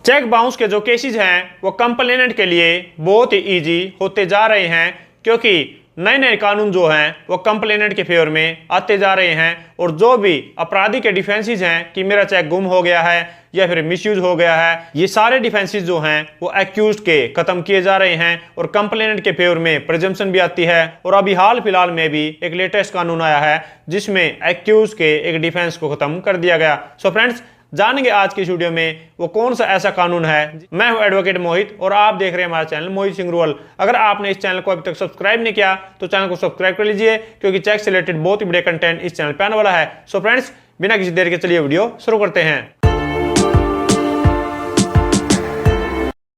Cheque bounce के जो cases हैं वो कंप्लेनेंट के लिए बहुत ही ईजी होते जा रहे हैं, क्योंकि नए नए कानून जो हैं वो कंप्लेनेंट के फेवर में आते जा रहे हैं। और जो भी अपराधी के डिफेंसेस हैं कि मेरा चेक गुम हो गया है या फिर मिसयूज हो गया है, ये सारे डिफेंसेस जो हैं वो एक्यूज्ड के खत्म किए जा रहे हैं और कंप्लेनेंट के फेवर में प्रिजम्पशन भी आती है। और अभी हाल फिलहाल में भी एक लेटेस्ट कानून आया है जिसमें एक्यूज के एक डिफेंस को खत्म कर दिया गया। सो फ्रेंड्स, जानेंगे आज की इस वीडियो में वो कौन सा ऐसा कानून है। मैं हूं एडवोकेट मोहित और आप देख रहे हैं हमारा चैनल मोहित सिंह रूरल। अगर आपने इस चैनल को अभी तक सब्सक्राइब नहीं किया तो चैनल को सब्सक्राइब कर लीजिए, क्योंकि चेक से रिलेटेड बहुत ही बड़े कंटेंट इस चैनल पे आने वाला है। सो फ्रेंड्स, बिना किसी देर के चलिए वीडियो शुरू करते हैं।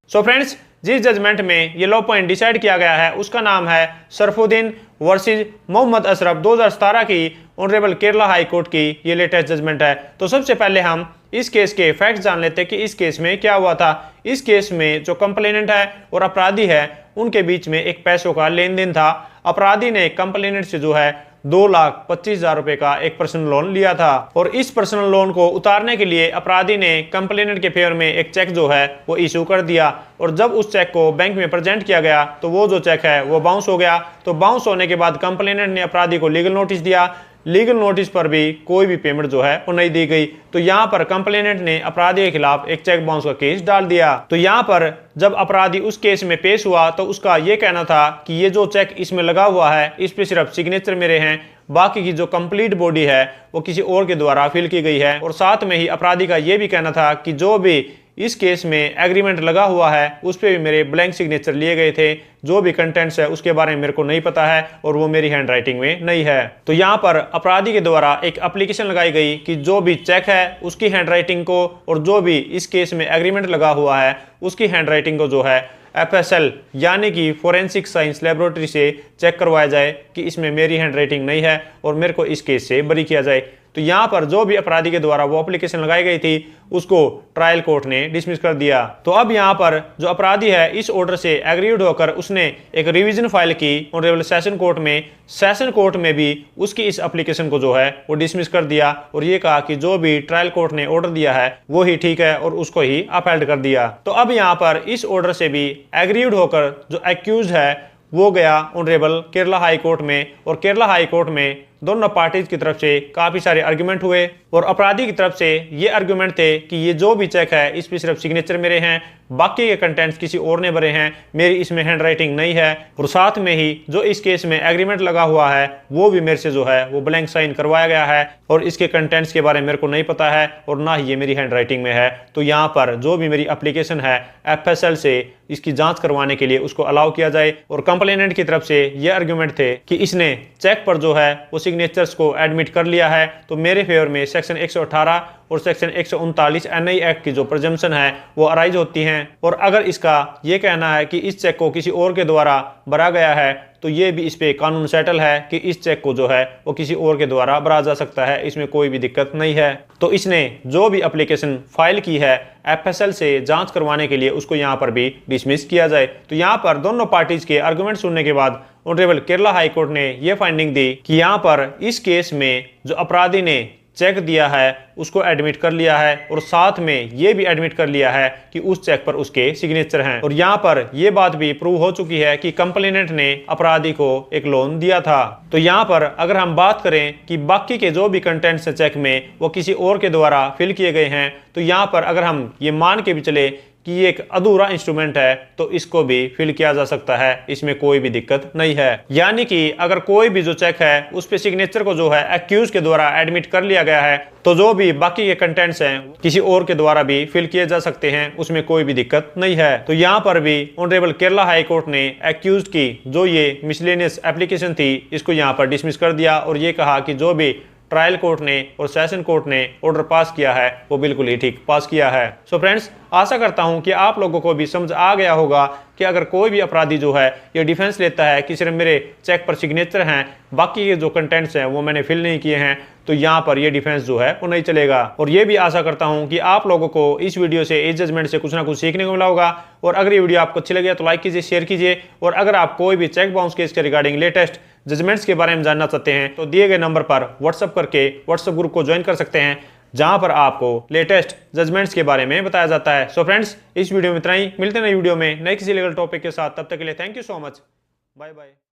सो फ्रेंड्स, जिस जजमेंट में ये लॉ पॉइंट डिसाइड किया गया है उसका नाम है सरफुद्दीन वर्सेस मोहम्मद अशरफ 2017 की ऑनरेबल केरला हाई कोर्ट की ये लेटेस्ट जजमेंट है। तो सबसे पहले हम इस केस के फैक्ट्स जान लेते हैं कि इस केस में क्या हुआ था। इस केस में जो कंप्लेनेंट है और अपराधी है उनके बीच में एक पैसों का लेन देन था। अपराधी ने कंप्लेनेंट से जो है 2,25,000 रुपए का एक पर्सनल लोन लिया था और इस पर्सनल लोन को उतारने के लिए अपराधी ने कंप्लेनेंट के फेवर में एक चेक जो है वो इशू कर दिया। और जब उस चेक को बैंक में प्रेजेंट किया गया तो वो जो चेक है वो बाउंस हो गया। तो बाउंस होने के बाद कंप्लेनेंट ने अपराधी को लीगल नोटिस दिया। लीगल नोटिस पर भी कोई भी पेमेंट जो है वो नहीं दी गई। तो यहाँ पर कंप्लेनेंट ने अपराधी के खिलाफ एक चेक बाउंस का केस डाल दिया। तो यहाँ पर जब अपराधी उस केस में पेश हुआ तो उसका ये कहना था कि ये जो चेक इसमें लगा हुआ है इस पे सिर्फ सिग्नेचर मेरे हैं, बाकी की जो कंप्लीट बॉडी है वो किसी और के द्वारा फिल की गई है। और साथ में ही अपराधी का ये भी कहना था कि जो भी इस केस में एग्रीमेंट लगा हुआ है उस पे भी मेरे ब्लैंक सिग्नेचर लिए गए थे, जो भी कंटेंट्स है उसके बारे में मेरे को नहीं पता है और वो मेरी हैंड राइटिंग में नहीं है। तो यहाँ पर अपराधी के द्वारा एक एप्लीकेशन लगाई गई कि जो भी चेक है उसकी हैंड राइटिंग को और जो भी इस केस में एग्रीमेंट लगा हुआ है उसकी हैंड राइटिंग को जो है FSL यानी कि फोरेंसिक साइंस लेबोरेटरी से चेक करवाया जाए कि इसमें मेरी हैंड राइटिंग नहीं है और मेरे को इस केस से बरी किया जाए। तो यहाँ पर जो भी अपराधी के द्वारा वो एप्लीकेशन लगाई गई थी उसको ट्रायल कोर्ट ने डिसमिस कर दिया। तो अब यहाँ पर जो अपराधी है इस ऑर्डर से एग्रीड होकर उसने एक रिवीजन फाइल की ऑनरेबल सेशन कोर्ट में। सेशन कोर्ट में भी उसकी इस एप्लीकेशन को जो है वो डिसमिस कर दिया और ये कहा कि जो भी ट्रायल कोर्ट ने ऑर्डर दिया है वो ही ठीक है और उसको ही अपहेल्ड कर दिया। तो अब यहाँ पर इस ऑर्डर से भी एग्रीड होकर जो एक्यूज है वो गया ऑनरेबल केरला हाई कोर्ट में। और केरला हाई कोर्ट में दोनों पार्टीज की तरफ से काफी सारे आर्गुमेंट हुए और अपराधी की तरफ से ये आर्गुमेंट थे कि ये जो भी चेक है इस पे सिर्फ सिग्नेचर मेरे हैं, बाकी के कंटेंट्स किसी और ने भरे हैं, मेरी इसमें हैंड राइटिंग नहीं है। और साथ में ही जो इस केस में एग्रीमेंट लगा हुआ है वो भी मेरे से जो है वो ब्लैंक साइन करवाया गया है और इसके कंटेंट्स के बारे में मेरे को नहीं पता है और ना ही ये मेरी हैंड राइटिंग में है। तो यहाँ पर जो भी मेरी एप्लीकेशन है FSL से इसकी जांच करवाने के लिए उसको अलाउ किया जाए। और कंप्लेनेंट की तरफ से ये आर्गुमेंट थे कि इसने चेक पर जो है वो सिग्नेचर्स को एडमिट कर लिया है। तो मेरे फेवर में सेक्शन 118 और सेक्शन 139 NI एक्ट की जो प्रिजम्पशन है वो अराइज होती हैं। और अगर इसका ये कहना है कि इस चेक को किसी और के द्वारा भरा गया है तो ये भी इस पे कानून सेटल है कि इस चेक को जो है वो किसी और के द्वारा भरा जा सकता है, इसमें कोई भी दिक्कत नहीं है। तो इसने जो भी एप्लीकेशन फाइल की है FSL से जांच करवाने के लिए उसको यहाँ पर भी डिसमिस किया जाए। तो यहाँ पर दोनों पार्टीज के आर्गुमेंट सुनने के बाद ऑनरेबल केरला हाई कोर्ट ने यह फाइंडिंग दी कि यहाँ पर इस केस में जो अपराधी ने चेक दिया है उसको एडमिट कर लिया है और साथ में ये भी एडमिट कर लिया है कि उस चेक पर उसके सिग्नेचर हैं। और यहाँ पर ये बात भी प्रूव हो चुकी है कि कंप्लेनेंट ने अपराधी को एक लोन दिया था। तो यहाँ पर अगर हम बात करें कि बाकी के जो भी कंटेंट्स चेक में वो किसी और के द्वारा फिल किए गए हैं, तो यहाँ पर अगर हम ये मान के भी चले कि ये एक अधूरा इंस्ट्रूमेंट है तो इसको भी फिल किया जा सकता है, इसमें कोई भी दिक्कत नहीं है। यानी कि अगर कोई भी जो चेक है उस पे सिग्नेचर को जो है एक्यूज के द्वारा एडमिट कर लिया गया है तो जो भी बाकी के कंटेंट्स हैं किसी और के द्वारा भी फिल किए जा सकते हैं, उसमें कोई भी दिक्कत नहीं है। तो यहाँ पर भी ऑनरेबल केरला हाई कोर्ट ने एक्यूज की जो ये मिसलेनियस एप्लीकेशन थी इसको यहाँ पर डिसमिस कर दिया और ये कहा कि जो भी ट्रायल कोर्ट ने और सेशन कोर्ट ने ऑर्डर पास किया है वो बिल्कुल ही ठीक पास किया है। सो फ्रेंड्स, आशा करता हूं कि आप लोगों को भी समझ आ गया होगा कि अगर कोई भी अपराधी जो है ये डिफेंस लेता है कि सिर्फ मेरे चेक पर सिग्नेचर हैं, बाकी के जो कंटेंट्स हैं वो मैंने फिल नहीं किए हैं, तो यहाँ पर ये डिफेंस जो है वो नहीं चलेगा। और ये भी आशा करता हूँ कि आप लोगों को इस वीडियो से, इस जजमेंट से कुछ ना कुछ सीखने को मिला होगा। और अगर ये वीडियो आपको अच्छी लगी तो लाइक कीजिए, शेयर कीजिए। और अगर आप कोई भी चेक बाउंस केस के रिगार्डिंग लेटेस्ट जजमेंट्स के बारे में जानना चाहते हैं तो दिए गए नंबर पर व्हाट्सअप करके व्हाट्सएप ग्रुप को ज्वाइन कर सकते हैं, जहां पर आपको लेटेस्ट जजमेंट्स के बारे में बताया जाता है। सो फ्रेंड्स, इस वीडियो में इतना ही। मिलते हैं नई वीडियो में नए किसी लीगल टॉपिक के साथ। तब तक के लिए thank you so much. Bye bye.